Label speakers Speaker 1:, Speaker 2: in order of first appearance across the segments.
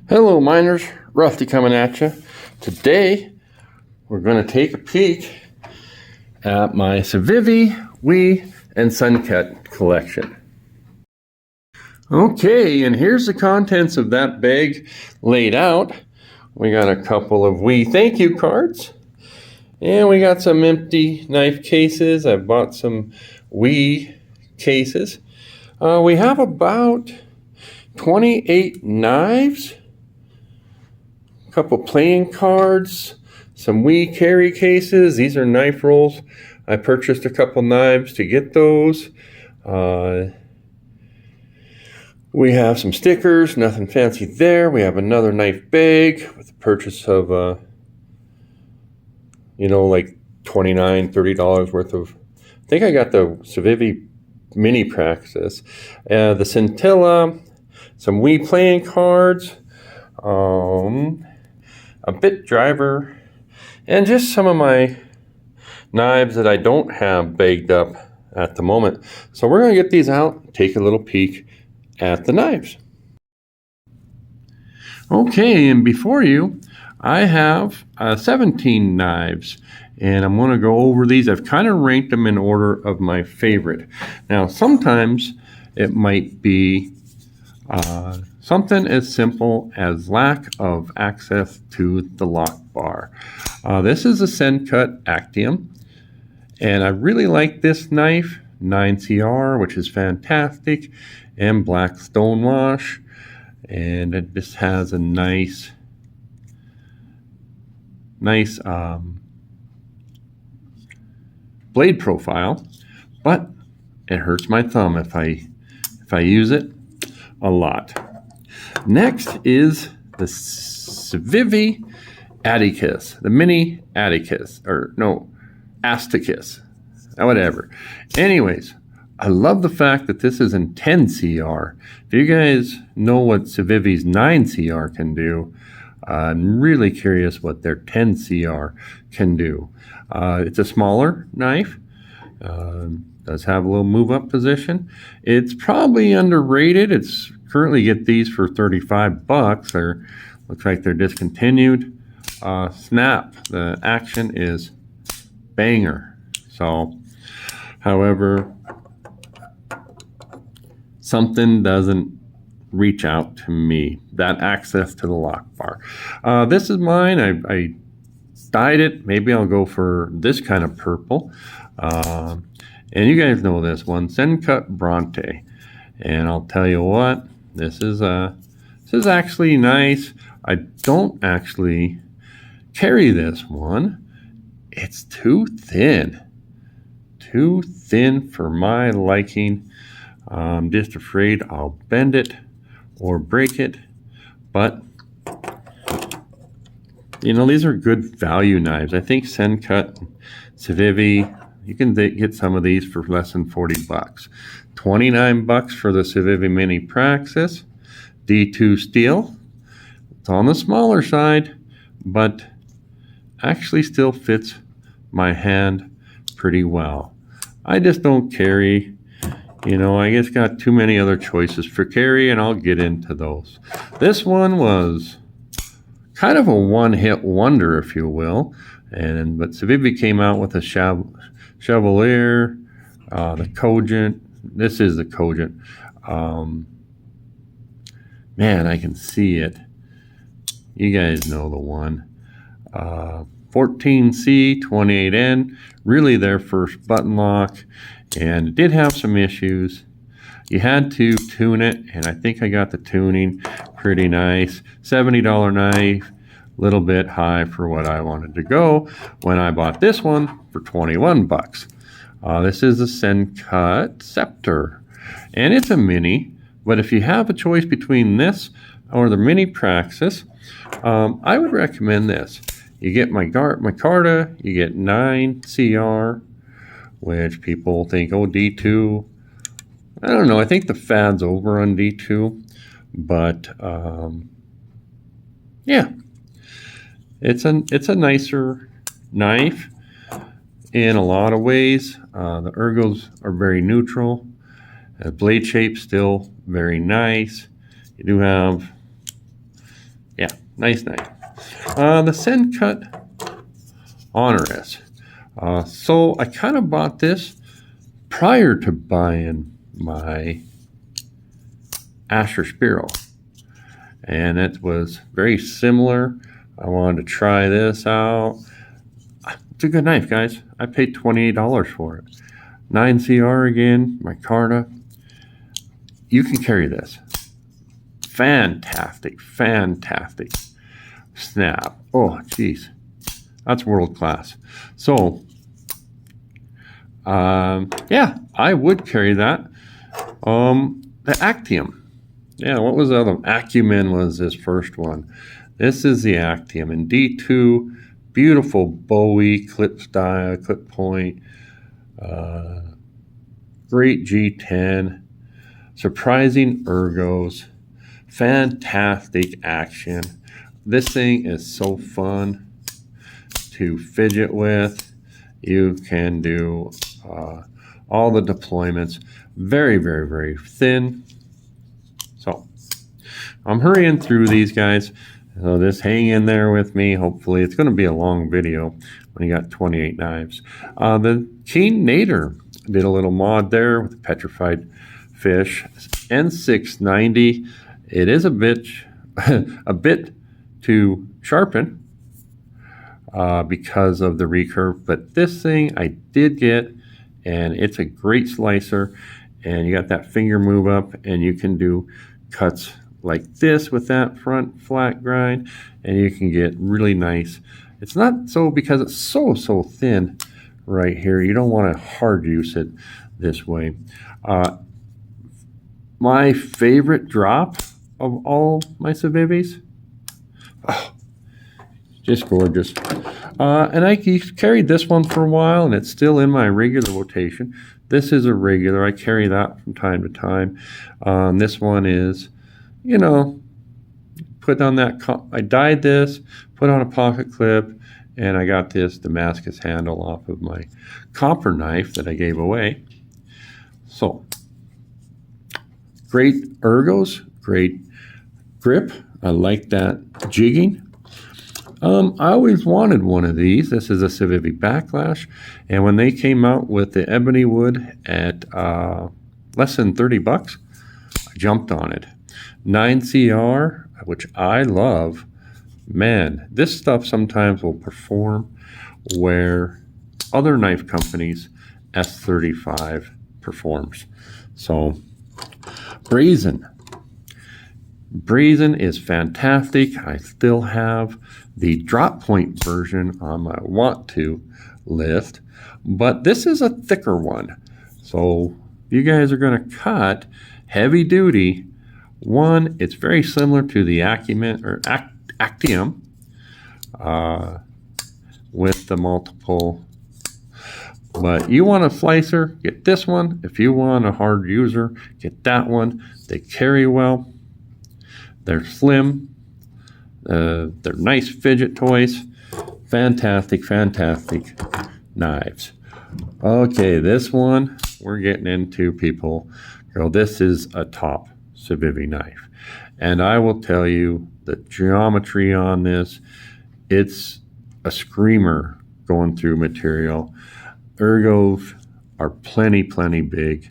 Speaker 1: Hello miners, Rusty coming at you. Today we're going to take a peek at my Civivi, Wii, and Sencut collection. Okay, and here's the contents of that bag laid out. We got a couple of Wii thank you cards, and we got some empty knife cases. I bought some Wii cases. We have about 28 knives, a couple playing cards, some Wii carry cases. These are knife rolls. I purchased a couple knives to get those. We have some stickers, nothing fancy there. We have another knife bag with the purchase of, like $29, $30 worth of, I think I got the Civivi Mini Praxis, the Scintilla, some Wii playing cards, a bit driver, and just some of my knives that I don't have bagged up at the moment. So we're going to get these out, take a little peek at the knives. Okay, and before you, I have 17 knives, and I'm going to go over these. I've kind of ranked them in order of my favorite. Now, sometimes it might be something as simple as lack of access to the lock bar. This is a Sencut Actium, and I really like this knife, 9CR, which is fantastic, and black stonewash, and it just has a nice blade profile, but it hurts my thumb if I use it a lot. Next is the Civivi Atticus, the mini Atticus, Asticus, whatever. Anyways, I love the fact that this is in 10CR. If you guys know what Civivi's 9CR can do, I'm really curious what their 10CR can do. It's a smaller knife. Does have a little move-up position. It's probably underrated. It's currently get these for $35. Or looks like they're discontinued. Snap. The action is banger. So, however, something doesn't reach out to me. That access to the lock bar. This is mine. I dyed it. Maybe I'll go for this kind of purple. And you guys know this one, Sencut Bronte. And I'll tell you what, this is actually nice. I don't actually carry this one. It's too thin. Too thin for my liking. I'm just afraid I'll bend it or break it. But, these are good value knives. I think Sencut, Civivi, you can get some of these for less than $40. $29 for the Civivi Mini Praxis. D2 steel. It's on the smaller side, but actually still fits my hand pretty well. I just don't carry, I just got too many other choices for carry, and I'll get into those. This one was kind of a one-hit wonder, if you will, but Civivi came out with a Chevalier, the Cogent. This is the Cogent. Man, I can see it. You guys know the one. 14C, 28N, really their first button lock, and it did have some issues. You had to tune it, and I think I got the tuning pretty nice. $70 knife, a little bit high for what I wanted to go when I bought this one for $21. This is a Sencut Scepter, and it's a mini, but if you have a choice between this or the Mini Praxis, I would recommend this. You get my Carta, you get 9CR, which people think, oh, D2. I don't know, I think the fad's over on D2, but yeah, it's a nicer knife in a lot of ways. The ergos are very neutral. The blade shape still very nice. You do have Nice knife. The Sencut Honoris. So I kind of bought this prior to buying my Asher Spiro. And it was very similar. I wanted to try this out. It's a good knife, guys. I paid $28 for it. 9CR again, micarta. You can carry this. Fantastic, fantastic. Snap. Oh, geez. That's world class. So, yeah, I would carry that. The Actium. Yeah, what was the other one? Acumen was this first one. This is the Actium in D2. Beautiful Bowie clip style, clip point. Great G10. Surprising ergos. Fantastic action. This thing is so fun to fidget with. You can do all the deployments. Very, very, very thin. So I'm hurrying through these guys. So just hang in there with me. Hopefully it's going to be a long video when you got 28 knives. The Keen Nadder did a little mod there with the petrified fish. N690. It is a bit to sharpen because of the recurve, but this thing I did get, and it's a great slicer. And you got that finger move up, and you can do cuts like this with that front flat grind, and you can get really nice. It's not so because it's so thin right here. You don't want to hard use it this way. My favorite drop of all my Civivis. Oh, just gorgeous. And I carried this one for a while, and it's still in my regular rotation. This is a regular. I carry that from time to time. This one is, you know, put on that. I dyed this, put on a pocket clip, and I got this Damascus handle off of my copper knife that I gave away. So, great ergos, great grip. I like that jigging. I always wanted one of these. This is a Civivi Backlash. And when they came out with the ebony wood at less than $30, I jumped on it. 9CR, which I love. Man, this stuff sometimes will perform where other knife companies S35 performs. So, Brazen. Brazen is fantastic. I still have the drop point version on my want to list, but this is a thicker one. So if you guys are going to cut heavy duty, one, it's very similar to the Acumen or Actium with the multiple. But you want a slicer, get this one. If you want a hard user, get that one. They carry well. They're slim. They're nice fidget toys. Fantastic, fantastic knives. Okay, this one we're getting into, people. Girl, this is a top Civivi knife. And I will tell you the geometry on this, it's a screamer going through material. Ergos are plenty big.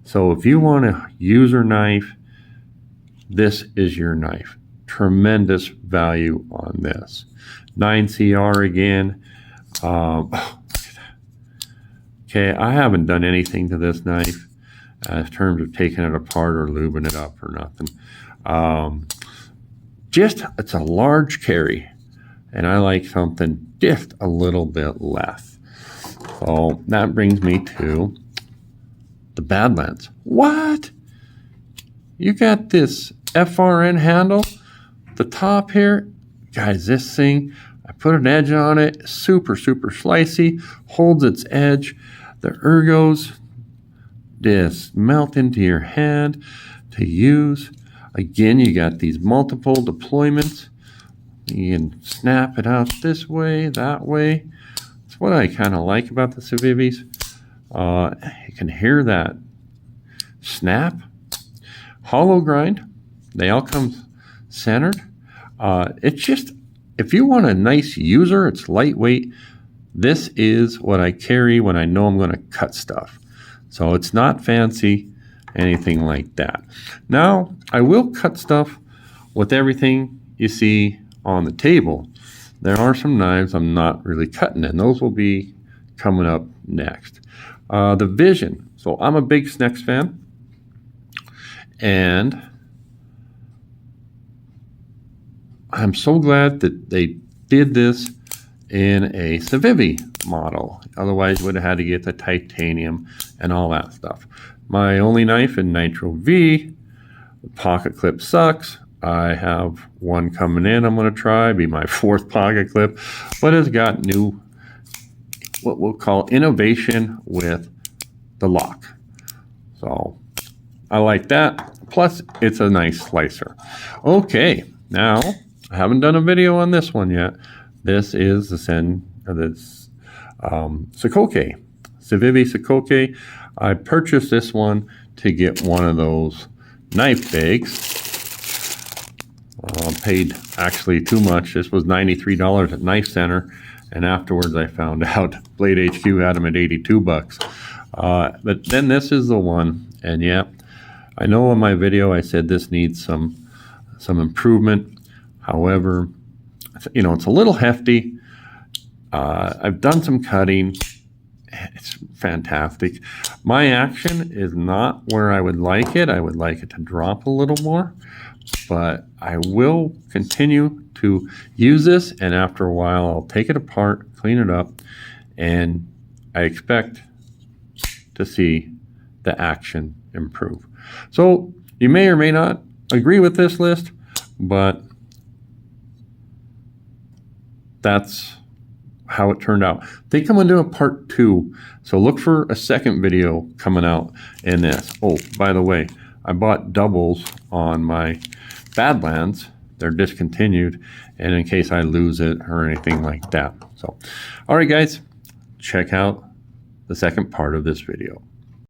Speaker 1: So if you want a user knife, this is your knife. Tremendous value on this. 9CR again. Okay, I haven't done anything to this knife in terms of taking it apart or lubing it up or nothing. It's a large carry, and I like something just a little bit less. So that brings me to the Badlands. What? You got this FRN handle, the top here. Guys, this thing, I put an edge on it, super slicey, holds its edge. The ergos just melt into your hand to use. Again, you got these multiple deployments. You can snap it out this way, that way. That's what I kind of like about the Civivis. You can hear that snap. Hollow grind. They all come centered. It's just, if you want a nice user, it's lightweight. This is what I carry when I know I'm going to cut stuff. So it's not fancy, anything like that. Now, I will cut stuff with everything you see on the table. There are some knives I'm not really cutting, and those will be coming up next. The Vision. So I'm a big SNEX fan, and I'm so glad that they did this in a Civivi model. Otherwise, you would have had to get the titanium and all that stuff. My only knife in Nitro V. The pocket clip sucks. I have one coming in I'm going to try, be my 4th pocket clip, but it's got new, what we'll call innovation with the lock. So I like that. Plus, it's a nice slicer. Okay, now I haven't done a video on this one yet. This is the Sokoke, Civivi Sokoke. I purchased this one to get one of those knife bags. Paid actually too much. This was $93 at Knife Center, and afterwards I found out Blade HQ had them at $82. But then this is the one, and yeah, I know in my video I said this needs some improvement. However, you know, it's a little hefty. I've done some cutting. It's fantastic. My action is not where I would like it. I would like it to drop a little more, but I will continue to use this, and after a while I'll take it apart, clean it up, and I expect to see the action improve. So you may or may not agree with this list, but that's how it turned out. They come into a part 2, so look for a second video coming out in this. Oh, by the way, I bought doubles on my Badlands. They're discontinued, and in case I lose it or anything like that. So, all right, guys, check out the second part of this video.